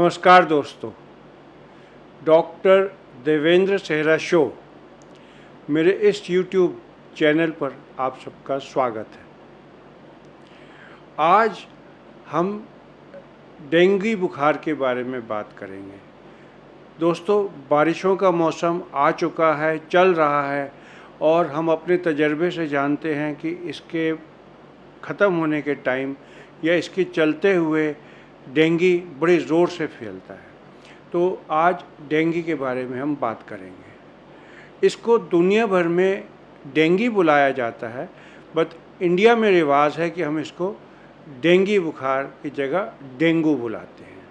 नमस्कार दोस्तों, डॉक्टर देवेंद्र सेहरा शो मेरे इस यूट्यूब चैनल पर आप सबका स्वागत है। आज हम डेंगू बुखार के बारे में बात करेंगे। दोस्तों, बारिशों का मौसम आ चुका है, चल रहा है और हम अपने तजर्बे से जानते हैं कि इसके ख़त्म होने के टाइम या इसके चलते हुए डेंगू बड़े ज़ोर से फैलता है। तो आज डेंगू के बारे में हम बात करेंगे। इसको दुनिया भर में डेंगू बुलाया जाता है, बट इंडिया में रिवाज है कि हम इसको डेंगू बुखार की जगह डेंगू बुलाते हैं।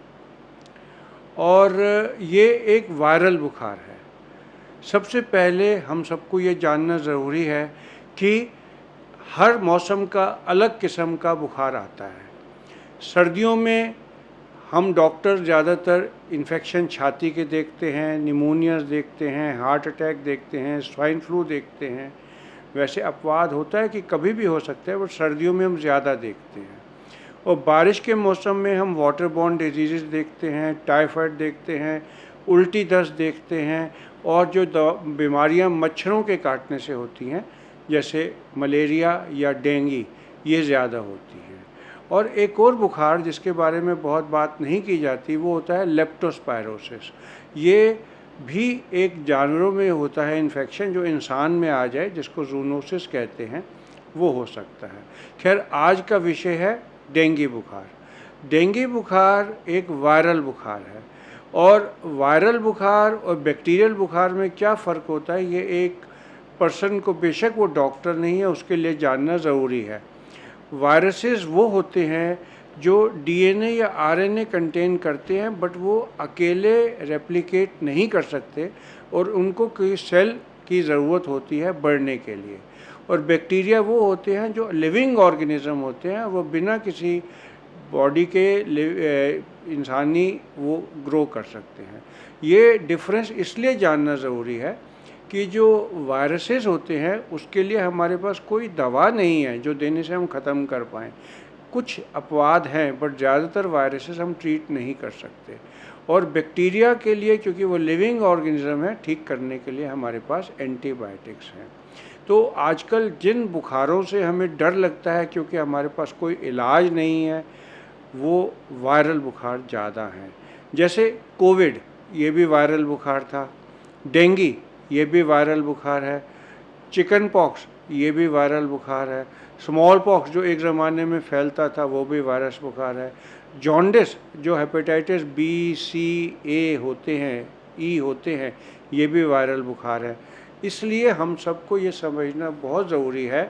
और ये एक वायरल बुखार है। सबसे पहले हम सबको ये जानना ज़रूरी है कि हर मौसम का अलग किस्म का बुखार आता है। सर्दियों में हम डॉक्टर ज़्यादातर इन्फेक्शन छाती के देखते हैं, निमोनिया देखते हैं, हार्ट अटैक देखते हैं, स्वाइन फ्लू देखते हैं। वैसे अपवाद होता है कि कभी भी हो सकता है, बट सर्दियों में हम ज़्यादा देखते हैं। और बारिश के मौसम में हम वाटर बॉर्न डिजीज़ देखते हैं, टाइफाइड देखते हैं, उल्टी दस्त देखते हैं, और जो बीमारियां मच्छरों के काटने से होती हैं जैसे मलेरिया या डेंगू, ये ज़्यादा होती हैं। और एक और बुखार जिसके बारे में बहुत बात नहीं की जाती वो होता है लेप्टोस्पायरोसिस। ये भी एक जानवरों में होता है इन्फेक्शन, जो इंसान में आ जाए, जिसको जूनोसिस कहते हैं, वो हो सकता है। खैर, आज का विषय है डेंगू बुखार। डेंगू बुखार एक वायरल बुखार है, और वायरल बुखार और बैक्टीरियल बुखार में क्या फ़र्क होता है, ये एक पर्सन को, बेशक वो डॉक्टर नहीं है, उसके लिए जानना ज़रूरी है। वायरसेस वो होते हैं जो डीएनए या आरएनए कंटेन करते हैं, बट वो अकेले रेप्लिकेट नहीं कर सकते और उनको कोई सेल की ज़रूरत होती है बढ़ने के लिए। और बैक्टीरिया वो होते हैं जो लिविंग ऑर्गेनिज्म होते हैं, वो बिना किसी बॉडी के इंसानी वो ग्रो कर सकते हैं। ये डिफरेंस इसलिए जानना ज़रूरी है कि जो वायरसेस होते हैं उसके लिए हमारे पास कोई दवा नहीं है जो देने से हम ख़त्म कर पाएँ। कुछ अपवाद हैं, बट ज़्यादातर वायरसेस हम ट्रीट नहीं कर सकते। और बैक्टीरिया के लिए, क्योंकि वो लिविंग ऑर्गेनिज्म है, ठीक करने के लिए हमारे पास एंटीबायोटिक्स हैं। तो आजकल जिन बुखारों से हमें डर लगता है क्योंकि हमारे पास कोई इलाज नहीं है, वो वायरल बुखार ज़्यादा हैं। जैसे कोविड, ये भी वायरल बुखार था। डेंगू, ये भी वायरल बुखार है। चिकन पॉक्स, ये भी वायरल बुखार है। स्मॉल पॉक्स, जो एक ज़माने में फैलता था, वो भी वायरस बुखार है। जॉन्डिस, जो हेपेटाइटिस बी, सी, ए होते हैं, ई होते हैं, ये भी वायरल बुखार है। इसलिए हम सबको ये समझना बहुत ज़रूरी है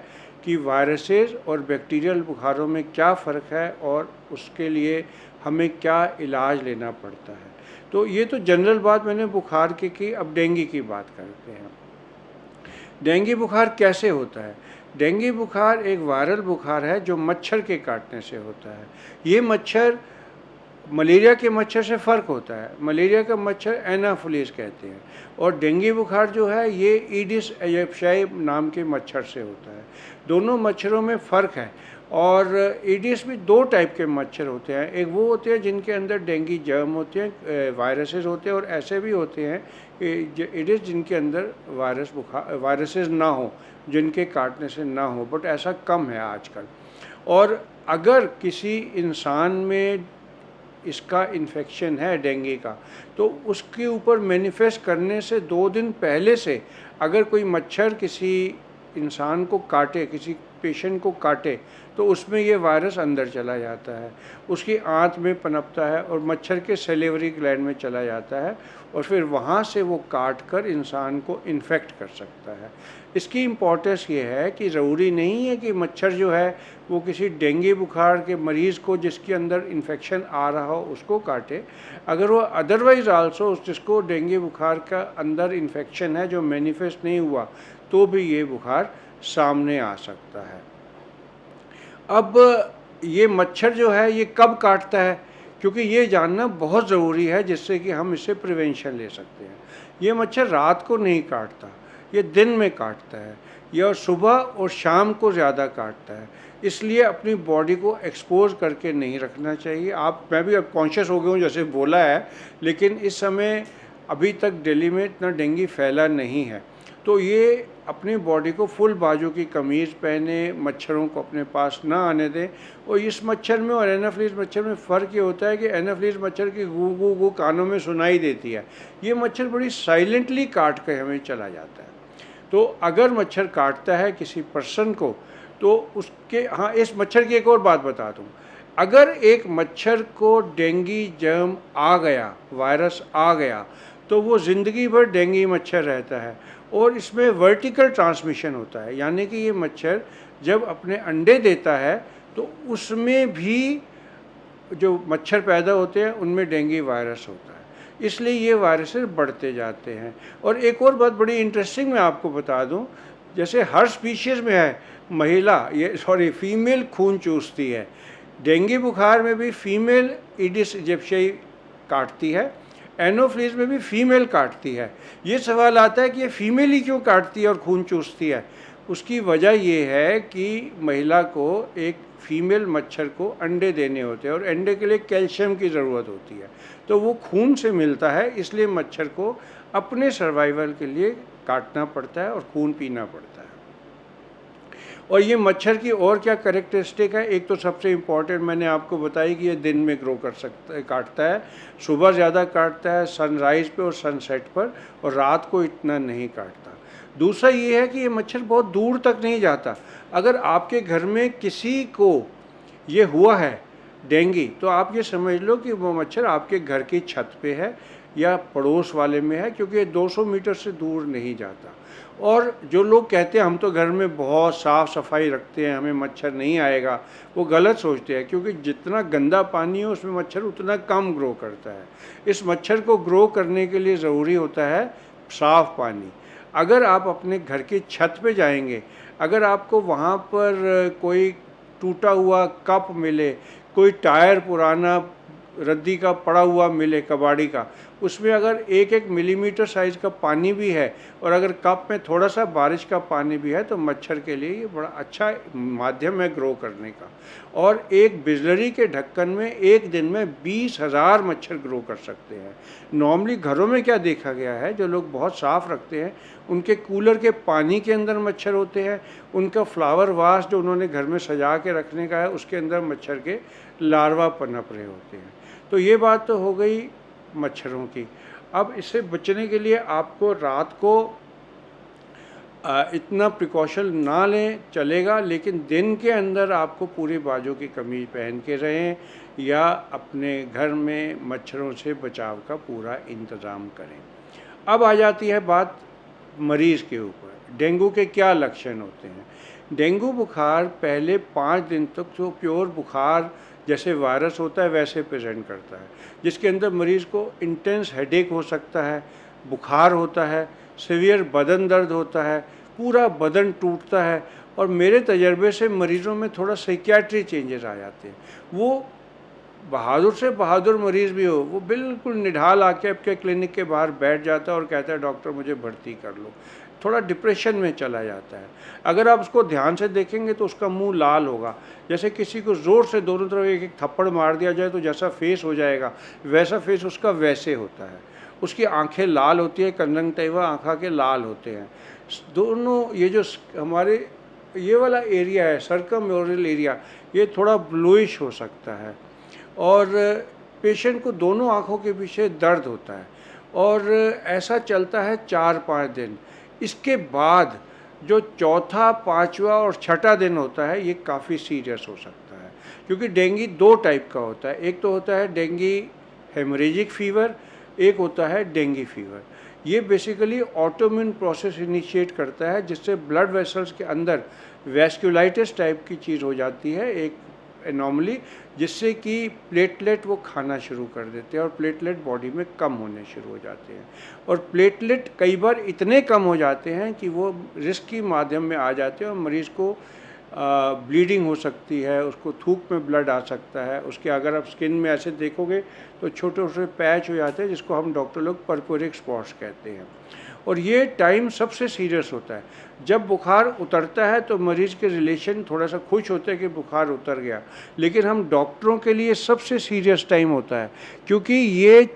कि वायरसेस और बैक्टीरियल बुखारों में क्या फ़र्क है और उसके लिए हमें क्या इलाज लेना पड़ता है। तो ये तो जनरल बात मैंने बुखार की। अब डेंगू की बात करते हैं। डेंगू बुखार कैसे होता है? डेंगू बुखार एक वायरल बुखार है जो मच्छर के काटने से होता है। ये मच्छर मलेरिया के मच्छर से फ़र्क होता है। मलेरिया का मच्छर एनाफिलीज कहते हैं, और डेंगू बुखार जो है ये ईडिस एजिप्टियाई नाम के मच्छर से होता है। दोनों मच्छरों में फ़र्क है। और ईडिस भी दो टाइप के मच्छर होते हैं। एक वो होते हैं जिनके अंदर डेंगू जर्म होते हैं, वायरसेस होते हैं, और ऐसे भी होते हैं ईडिस जिनके अंदर वायरसेस ना हो, जिनके काटने से ना हो, बट ऐसा कम है आजकल। और अगर किसी इंसान में इसका इन्फेक्शन है डेंगू का, तो उसके ऊपर मैनिफेस्ट करने से 2 दिन पहले से अगर कोई मच्छर किसी इंसान को काटे, किसी पेशेंट को काटे, तो उसमें ये वायरस अंदर चला जाता है, उसकी आंत में पनपता है और मच्छर के सेलेवरी ग्लैंड में चला जाता है, और फिर वहाँ से वो काट कर इंसान को इन्फेक्ट कर सकता है। इसकी इम्पोर्टेंस ये है कि ज़रूरी नहीं है कि मच्छर जो है वो किसी डेंगू बुखार के मरीज़ को, जिसके अंदर इन्फेक्शन आ रहा हो, उसको काटे। अगर वो अदरवाइज़ आल्सो जिसको डेंगू बुखार का अंदर इन्फेक्शन है जो मैनिफेस्ट नहीं हुआ, तो भी ये बुखार सामने आ सकता है। अब ये मच्छर जो है ये कब काटता है, क्योंकि ये जानना बहुत ज़रूरी है, जिससे कि हम इससे प्रिवेंशन ले सकते हैं। ये मच्छर रात को नहीं काटता, ये दिन में काटता है। यह सुबह और शाम को ज़्यादा काटता है। इसलिए अपनी बॉडी को एक्सपोज करके नहीं रखना चाहिए। मैं भी अब कॉन्शियस हो गया हूँ जैसे बोला है, लेकिन इस समय अभी तक दिल्ली में इतना डेंगू फैला नहीं है। तो ये अपनी बॉडी को फुल बाजू की कमीज़ पहने, मच्छरों को अपने पास ना आने दें। और इस मच्छर में और एनाफिलीज मच्छर में फ़र्क ये होता है कि एनाफिलीज मच्छर की गू गू गू कानों में सुनाई देती है, ये मच्छर बड़ी साइलेंटली काट के हमें चला जाता है। तो अगर मच्छर काटता है किसी पर्सन को तो उसके, हाँ, इस मच्छर की एक और बात बता दूँ, अगर एक मच्छर को डेंगू जर्म आ गया, वायरस आ गया, तो वो ज़िंदगी भर डेंगू मच्छर रहता है और इसमें वर्टिकल ट्रांसमिशन होता है, यानी कि ये मच्छर जब अपने अंडे देता है तो उसमें भी जो मच्छर पैदा होते हैं उनमें डेंगू वायरस होता है, इसलिए ये वायरसेस बढ़ते जाते हैं। और एक और बात बड़ी इंटरेस्टिंग मैं आपको बता दूं, जैसे हर स्पीशीज़ में है फीमेल खून चूसती है, डेंगू बुखार में भी फीमेल ईडिस इजिप्टियाई काटती है, एनोफ्लीज में भी फीमेल काटती है। ये सवाल आता है कि ये फीमेल ही क्यों काटती है और खून चूसती है? उसकी वजह ये है कि महिला को एक फीमेल मच्छर को अंडे देने होते हैं और अंडे के लिए कैल्शियम की ज़रूरत होती है, तो वो खून से मिलता है, इसलिए मच्छर को अपने सर्वाइवल के लिए काटना पड़ता है और खून पीना पड़ता है। और ये मच्छर की और क्या कैरेक्टरिस्टिक है, एक तो सबसे इम्पॉर्टेंट मैंने आपको बताई कि ये दिन में ग्रो कर सकता है, काटता है, सुबह ज़्यादा काटता है सनराइज़ पे और सनसेट पर, और रात को इतना नहीं काटता। दूसरा ये है कि ये मच्छर बहुत दूर तक नहीं जाता। अगर आपके घर में किसी को ये हुआ है डेंगू, तो आप ये समझ लो कि वो मच्छर आपके घर की छत पे है या पड़ोस वाले में है, क्योंकि ये 200 मीटर से दूर नहीं जाता। और जो लोग कहते हैं हम तो घर में बहुत साफ़ सफाई रखते हैं, हमें मच्छर नहीं आएगा, वो गलत सोचते हैं, क्योंकि जितना गंदा पानी हो उसमें मच्छर उतना कम ग्रो करता है। इस मच्छर को ग्रो करने के लिए ज़रूरी होता है साफ़ पानी। अगर आप अपने घर की छत पे जाएंगे, अगर आपको वहाँ पर कोई टूटा हुआ कप मिले, कोई टायर पुराना रद्दी का पड़ा हुआ मिले कबाड़ी का, उसमें अगर 1-1 मिलीमीटर साइज़ का पानी भी है और अगर कप में थोड़ा सा बारिश का पानी भी है, तो मच्छर के लिए ये बड़ा अच्छा माध्यम है ग्रो करने का। और एक बिस्लरी के ढक्कन में एक दिन में 20,000 मच्छर ग्रो कर सकते हैं। नॉर्मली घरों में क्या देखा गया है, जो लोग बहुत साफ़ रखते हैं उनके कूलर के पानी के अंदर मच्छर होते हैं, उनका फ्लावर वास जो उन्होंने घर में सजा के रखने का है उसके अंदर मच्छर के लार्वा पनप रहे होते हैं। तो ये बात तो हो गई मच्छरों की। अब इससे बचने के लिए आपको रात को इतना प्रिकॉशन ना लें चलेगा, लेकिन दिन के अंदर आपको पूरी बाजू की कमीज पहन के रहें या अपने घर में मच्छरों से बचाव का पूरा इंतज़ाम करें। अब आ जाती है बात मरीज़ के ऊपर, डेंगू के क्या लक्षण होते हैं। डेंगू बुखार पहले 5 दिन तक तो प्योर बुखार जैसे वायरस होता है वैसे प्रेजेंट करता है, जिसके अंदर मरीज़ को इंटेंस हेडेक हो सकता है, बुखार होता है, सीवियर बदन दर्द होता है, पूरा बदन टूटता है, और मेरे तजर्बे से मरीज़ों में थोड़ा साइकियाट्री चेंजेस आ जाते हैं। वो बहादुर से बहादुर मरीज़ भी हो, वो बिल्कुल निढाल आके आपके क्लिनिक के बाहर बैठ जाता है और कहता है डॉक्टर मुझे भर्ती कर लो, थोड़ा डिप्रेशन में चला जाता है। अगर आप उसको ध्यान से देखेंगे तो उसका मुंह लाल होगा, जैसे किसी को ज़ोर से दोनों तरफ एक एक थप्पड़ मार दिया जाए तो जैसा फेस हो जाएगा वैसा फेस उसका वैसे होता है। उसकी आंखें लाल होती है, कंजंक्टिवा आँखों के लाल होते हैं दोनों। ये जो हमारे ये वाला एरिया है सर्कमओरल एरिया, ये थोड़ा ब्लूइश हो सकता है, और पेशेंट को दोनों आँखों के पीछे दर्द होता है, और ऐसा चलता है 4-5 दिन। इसके बाद जो चौथा, पाँचवा और छठा दिन होता है ये काफ़ी सीरियस हो सकता है, क्योंकि डेंगू 2 टाइप का होता है। एक तो होता है डेंगू हेमरेजिक फीवर, एक होता है डेंगू फीवर। ये बेसिकली ऑटोइम्यून प्रोसेस इनिशिएट करता है, जिससे ब्लड वेसल्स के अंदर वैस्कुलाइटिस टाइप की चीज़ हो जाती है, एक एनॉमली, जिससे कि प्लेटलेट वो खाना शुरू कर देते हैं और प्लेटलेट बॉडी में कम होने शुरू हो जाते हैं। और प्लेटलेट कई बार इतने कम हो जाते हैं कि वो रिस्की माध्यम में आ जाते हैं और मरीज़ को ब्लीडिंग हो सकती है, उसको थूक में ब्लड आ सकता है, उसके अगर आप स्किन में ऐसे देखोगे तो छोटे छोटे पैच हो जाते हैं जिसको हम डॉक्टर लोग पर्पोरिक स्पॉट्स कहते हैं। और ये टाइम सबसे सीरियस होता है। जब बुखार उतरता है तो मरीज़ के रिलेशन थोड़ा सा खुश होते हैं कि बुखार उतर गया, लेकिन हम डॉक्टरों के लिए सबसे सीरियस टाइम होता है, क्योंकि ये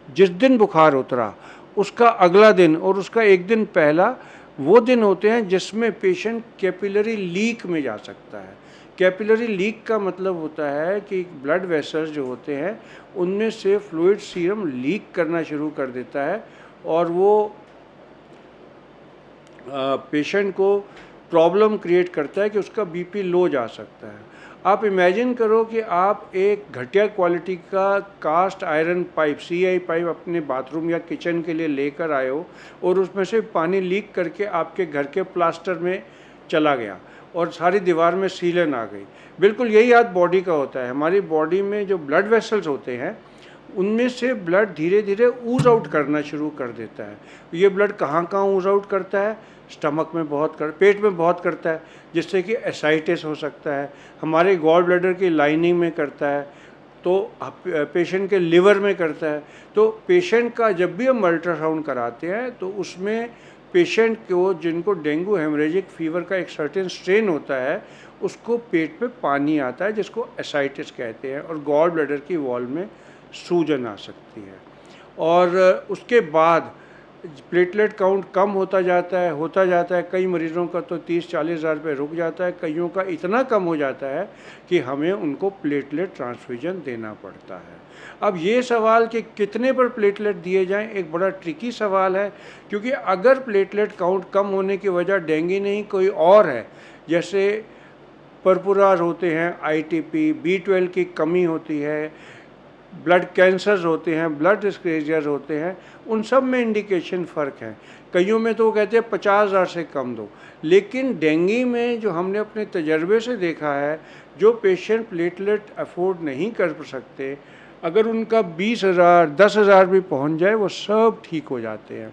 जिस दिन बुखार उतरा उसका अगला दिन और उसका एक दिन पहला वो दिन होते हैं जिसमें पेशेंट कैपिलरी लीक में जा सकता है। कैपिलरी लीक का मतलब होता है कि ब्लड वेसल्स जो होते हैं उनमें से फ्लूइड सीरम लीक करना शुरू कर देता है और वो पेशेंट को प्रॉब्लम क्रिएट करता है कि उसका बीपी लो जा सकता है। आप इमेजिन करो कि आप एक घटिया क्वालिटी का cast iron pipe CI pipe अपने बाथरूम या किचन के लिए लेकर आए हो और उसमें से पानी लीक करके आपके घर के प्लास्टर में चला गया और सारी दीवार में सीलन आ गई। बिल्कुल यही हाल बॉडी का होता है। हमारी बॉडी में जो ब्लड वेसल्स होते हैं उनमें से ब्लड धीरे धीरे ऊज आउट करना शुरू कर देता है। ये ब्लड कहाँ कहाँ ऊज आउट करता है? स्टमक में बहुत पेट में बहुत करता है, जिससे कि एसाइटिस हो सकता है। हमारे गॉल ब्लैडर की लाइनिंग में करता है, तो पेशेंट के लिवर में करता है। तो पेशेंट का जब भी हम अल्ट्रासाउंड कराते हैं तो उसमें पेशेंट को जिनको डेंगू हेमरेजिक फीवर का एक सर्टेन स्ट्रेन होता है उसको पेट में पानी आता है जिसको एसाइटिस कहते हैं और गॉल ब्लैडर की वॉल में सूजन आ सकती है। और उसके बाद प्लेटलेट काउंट कम होता जाता है। कई मरीज़ों का तो 30-40 हज़ार पे रुक जाता है, कईयों का इतना कम हो जाता है कि हमें उनको प्लेटलेट ट्रांसफ्यूजन देना पड़ता है। अब ये सवाल कि कितने पर प्लेटलेट दिए जाएं एक बड़ा ट्रिकी सवाल है, क्योंकि अगर प्लेटलेट काउंट कम होने की वजह डेंगू नहीं कोई और है, जैसे परपुराज होते हैं, ITP, B12 की कमी होती है, ब्लड कैंसर्स होते हैं, ब्लड डिस्क्रेजियर्स होते हैं, उन सब में इंडिकेशन फ़र्क है। कईयों में तो वो कहते हैं 50,000 से कम दो, लेकिन डेंगू में जो हमने अपने तजर्बे से देखा है, जो पेशेंट प्लेटलेट अफोर्ड नहीं कर सकते, अगर उनका 20,000 10,000 भी पहुंच जाए वो सब ठीक हो जाते हैं।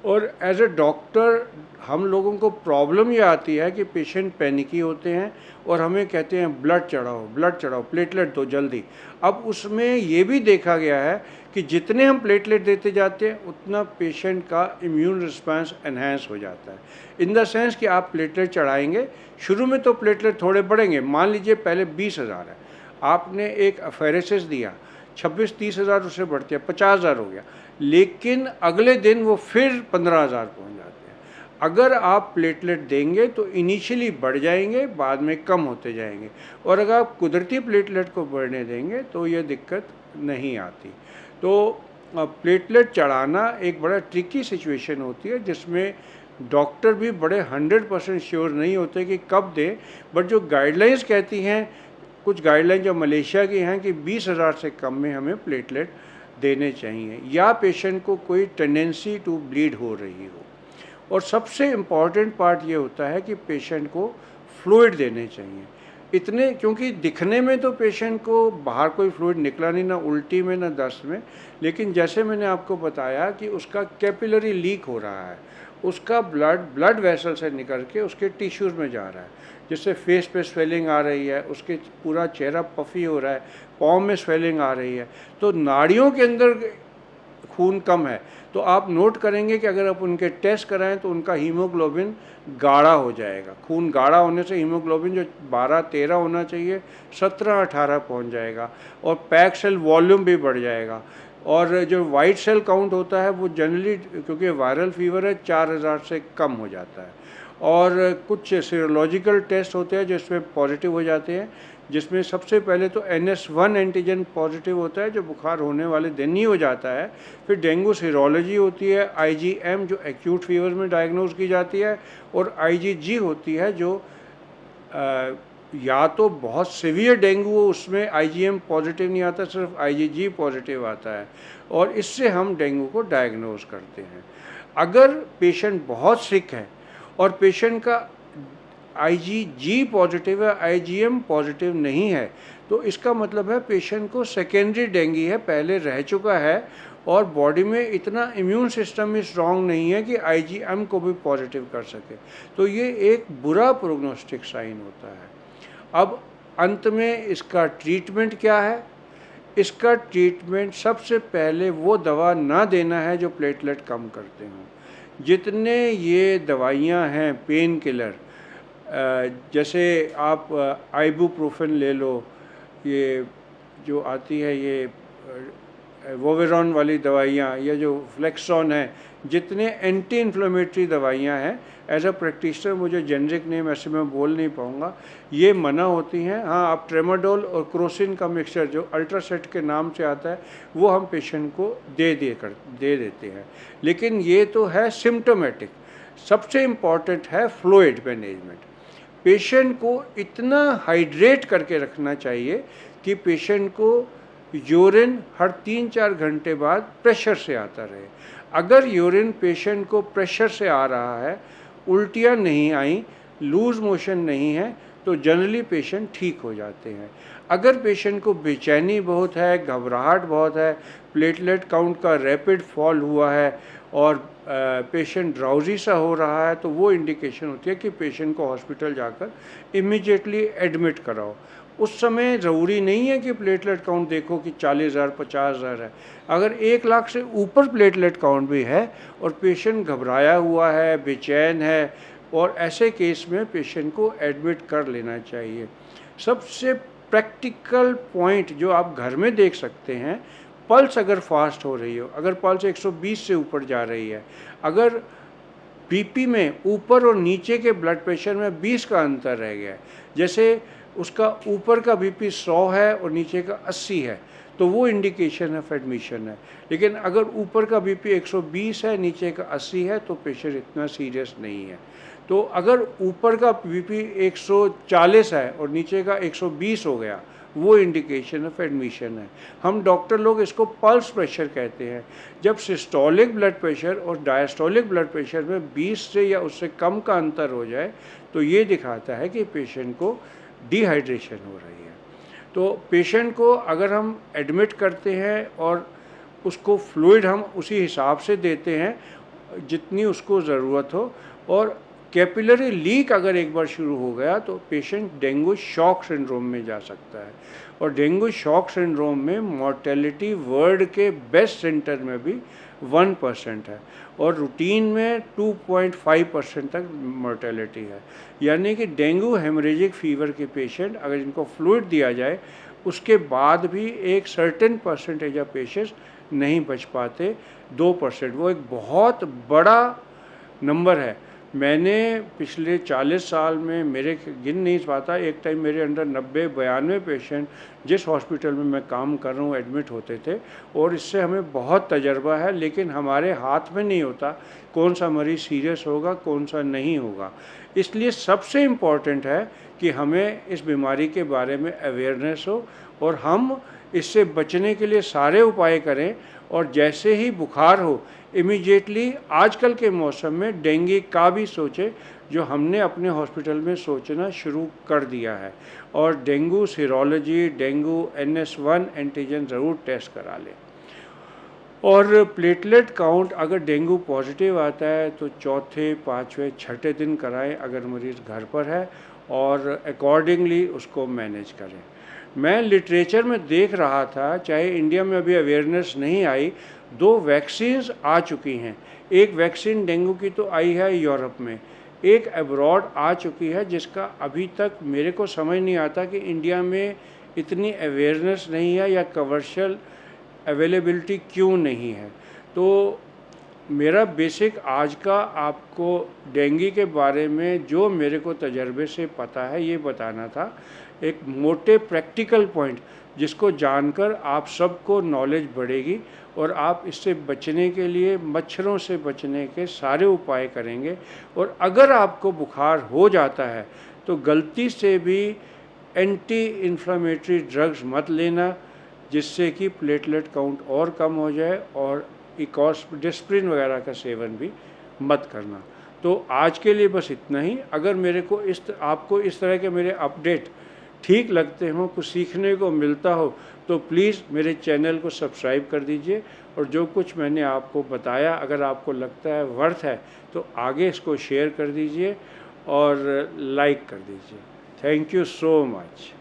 और एज ए डॉक्टर हम लोगों को प्रॉब्लम ये आती है कि पेशेंट पैनिकी होते हैं और हमें कहते हैं ब्लड चढ़ाओ, प्लेटलेट दो जल्दी। अब उसमें ये भी देखा गया है कि जितने हम प्लेटलेट देते जाते हैं उतना पेशेंट का इम्यून रिस्पांस एनहेंस हो जाता है। इन द सेंस कि आप प्लेटलेट चढ़ाएंगे, शुरू में तो प्लेटलेट थोड़े बढ़ेंगे, मान लीजिए पहले 20,000 है, आपने एक अफेरेसिस दिया, 26-30 हज़ार उससे बढ़ते हैं, 50,000 हो गया, लेकिन अगले दिन वो फिर 15,000 पहुँच जाते हैं। अगर आप प्लेटलेट देंगे तो इनिशियली बढ़ जाएंगे, बाद में कम होते जाएंगे, और अगर आप कुदरती प्लेटलेट को बढ़ने देंगे तो ये दिक्कत नहीं आती। तो प्लेटलेट चढ़ाना एक बड़ा ट्रिकी सिचुएशन होती है, जिसमें डॉक्टर भी बड़े 100% श्योर नहीं होते कि कब दें, बट जो गाइडलाइंस कहती हैं, कुछ गाइडलाइन जो मलेशिया की हैं कि 20,000 से कम में हमें प्लेटलेट देने चाहिए, या पेशेंट को कोई टेंडेंसी टू ब्लीड हो रही हो। और सबसे इम्पॉर्टेंट पार्ट ये होता है कि पेशेंट को फ्लूइड देने चाहिए इतने, क्योंकि दिखने में तो पेशेंट को बाहर कोई फ्लूइड निकला नहीं, ना उल्टी में ना दस्त में, लेकिन जैसे मैंने आपको बताया कि उसका कैपिलरी लीक हो रहा है, उसका ब्लड वेसल से निकल के उसके टिश्यूज़ में जा रहा है, जिससे फेस पे स्वेलिंग आ रही है, उसके पूरा चेहरा पफी हो रहा है, पाँव में स्वेलिंग आ रही है, तो नाड़ियों के अंदर खून कम है। तो आप नोट करेंगे कि अगर आप उनके टेस्ट कराएं तो उनका हीमोग्लोबिन गाढ़ा हो जाएगा। खून गाढ़ा होने से हीमोग्लोबिन जो 12-13 होना चाहिए 17-18 पहुंच जाएगा, और पैक सेल वॉल्यूम भी बढ़ जाएगा। और जो वाइट सेल काउंट होता है वो जनरली, क्योंकि वायरल फीवर है, 4,000 से कम हो जाता है। और कुछ सीरोलॉजिकल टेस्ट होते हैं जिसमें पॉजिटिव हो जाते हैं, जिसमें सबसे पहले तो NS1 एंटीजन पॉजिटिव होता है जो बुखार होने वाले दिन ही हो जाता है। फिर डेंगू सीरोलॉजी होती है, IgM जो एक्यूट फीवर में डायग्नोज की जाती है, और IgG होती है जो या तो बहुत सीवियर डेंगू हो उसमें IgM पॉजिटिव नहीं आता, सिर्फ IgG पॉजिटिव आता है, और इससे हम डेंगू को डायग्नोज करते हैं। अगर पेशेंट बहुत सिक है और पेशेंट का IgG पॉजिटिव है, IgM पॉजिटिव नहीं है, तो इसका मतलब है पेशेंट को सेकेंडरी डेंगू है, पहले रह चुका है और बॉडी में इतना इम्यून सिस्टम भी स्ट्रॉन्ग नहीं है कि आईजीएम को भी पॉजिटिव कर सके। तो ये एक बुरा प्रोग्नोस्टिक साइन होता है। अब अंत में इसका ट्रीटमेंट क्या है? इसका ट्रीटमेंट सबसे पहले वो दवा ना देना है जो प्लेटलेट कम करते हों। जितने ये दवाइयाँ हैं पेन किलर, जैसे आप आइबुप्रोफेन ले लो, ये जो आती है ये वोवेरॉन वाली दवाइयाँ, या जो फ्लेक्सॉन है, जितने एंटी इन्फ्लेमेटरी दवाइयाँ हैं, एज अ प्रैक्टिशनर मुझे जेनरिक नेम ऐसे मैं बोल नहीं पाऊँगा, ये मना होती हैं। हाँ, आप ट्रेमाडोल और क्रोसिन का मिक्सचर जो अल्ट्रासेट के नाम से आता है वो हम पेशेंट को दे देते हैं, लेकिन ये तो है सिम्टोमेटिक। सबसे इम्पॉर्टेंट है फ्लूइड मैनेजमेंट। पेशेंट को इतना हाइड्रेट करके रखना चाहिए कि पेशेंट को यूरिन हर 3-4 घंटे बाद प्रेशर से आता रहे। अगर यूरिन पेशेंट को प्रेशर से आ रहा है, उल्टियाँ नहीं आई, लूज़ मोशन नहीं है, तो जनरली पेशेंट ठीक हो जाते हैं। अगर पेशेंट को बेचैनी बहुत है, घबराहट बहुत है, प्लेटलेट काउंट का रैपिड फॉल हुआ है और पेशेंट ड्राउजी सा हो रहा है, तो वो इंडिकेशन होती है कि पेशेंट को हॉस्पिटल जाकर इमीडिएटली एडमिट कराओ। उस समय ज़रूरी नहीं है कि प्लेटलेट काउंट देखो कि 40,000 50,000 है। अगर 1 लाख से ऊपर प्लेटलेट काउंट भी है और पेशेंट घबराया हुआ है, बेचैन है, और ऐसे केस में पेशेंट को एडमिट कर लेना चाहिए। सबसे प्रैक्टिकल पॉइंट जो आप घर में देख सकते हैं, पल्स अगर फास्ट हो रही हो, अगर पल्स 120 से ऊपर जा रही है, अगर बीपी में ऊपर और नीचे के ब्लड प्रेशर में 20 का अंतर रह गया है, जैसे उसका ऊपर का बीपी 100 है और नीचे का 80 है, तो वो इंडिकेशन ऑफ एडमिशन है। लेकिन अगर ऊपर का बीपी 120 है, नीचे का 80 है, तो पेशेंट इतना सीरियस नहीं है। तो अगर ऊपर का बीपी 140 है और नीचे का 120 हो गया, वो इंडिकेशन ऑफ एडमिशन है। हम डॉक्टर लोग इसको पल्स प्रेशर कहते हैं। जब सिस्टोलिक ब्लड प्रेशर और डायस्टोलिक ब्लड प्रेशर में 20 से या उससे कम का अंतर हो जाए, तो ये दिखाता है कि पेशेंट को डिहाइड्रेशन हो रही है। तो पेशेंट को अगर हम एडमिट करते हैं और उसको फ्लूइड हम उसी हिसाब से देते हैं जितनी उसको ज़रूरत हो, और कैपिलरी लीक अगर एक बार शुरू हो गया तो पेशेंट डेंगू शॉक सिंड्रोम में जा सकता है। और डेंगू शॉक सिंड्रोम में मॉर्टेलिटी वर्ल्ड के बेस्ट सेंटर में भी 1% है और रूटीन में 2.5% तक मॉर्टेलिटी है। यानी कि डेंगू हेमरेजिक फीवर के पेशेंट अगर इनको फ्लूइड दिया जाए, उसके बाद भी एक सर्टेन परसेंटेज ऑफ पेशेंट्स नहीं बच पाते, 2%। वो एक बहुत बड़ा नंबर है। मैंने पिछले 40 साल में मेरे गिन नहीं पाता, एक टाइम मेरे अंडर 90-92 पेशेंट जिस हॉस्पिटल में मैं काम कर रहा हूँ एडमिट होते थे, और इससे हमें बहुत तजर्बा है। लेकिन हमारे हाथ में नहीं होता कौन सा मरीज़ सीरियस होगा, कौन सा नहीं होगा। इसलिए सबसे इम्पॉर्टेंट है कि हमें इस बीमारी के बारे में अवेयरनेस हो और हम इससे बचने के लिए सारे उपाय करें। और जैसे ही बुखार हो, इमीडिएटली आजकल के मौसम में डेंगू का भी सोचे, जो हमने अपने हॉस्पिटल में सोचना शुरू कर दिया है। और dengue serology, dengue NS1 antigen ज़रूर टेस्ट करा लें। और प्लेटलेट काउंट अगर डेंगू पॉजिटिव आता है तो चौथे, पाँचवें, छठे दिन कराएं अगर मरीज़ घर पर है, और अकॉर्डिंगली उसको मैनेज करें। मैं लिटरेचर में देख रहा था, चाहे इंडिया में अभी अवेयरनेस नहीं आई, 2 वैक्सीन्स आ चुकी हैं। एक वैक्सीन डेंगू की तो आई है यूरोप में, एक अब्रॉड आ चुकी है, जिसका अभी तक मेरे को समझ नहीं आता कि इंडिया में इतनी अवेयरनेस नहीं है या कमर्शियल अवेलेबिलिटी क्यों नहीं है। तो मेरा बेसिक आज का आपको डेंगू के बारे में जो मेरे को तजर्बे से पता है ये बताना था। एक मोटे प्रैक्टिकल पॉइंट जिसको जानकर आप सबको नॉलेज बढ़ेगी और आप इससे बचने के लिए मच्छरों से बचने के सारे उपाय करेंगे। और अगर आपको बुखार हो जाता है तो गलती से भी एंटी इन्फ्लेमेटरी ड्रग्स मत लेना, जिससे कि प्लेटलेट काउंट और कम हो जाए, और डिस्प्रिन वगैरह का सेवन भी मत करना। तो आज के लिए बस इतना ही। अगर मेरे को आपको इस तरह के मेरे अपडेट ठीक लगते हों, कुछ सीखने को मिलता हो, तो प्लीज़ मेरे चैनल को सब्सक्राइब कर दीजिए और जो कुछ मैंने आपको बताया अगर आपको लगता है वर्थ है तो आगे इसको शेयर कर दीजिए और लाइक कर दीजिए। Thank you so much.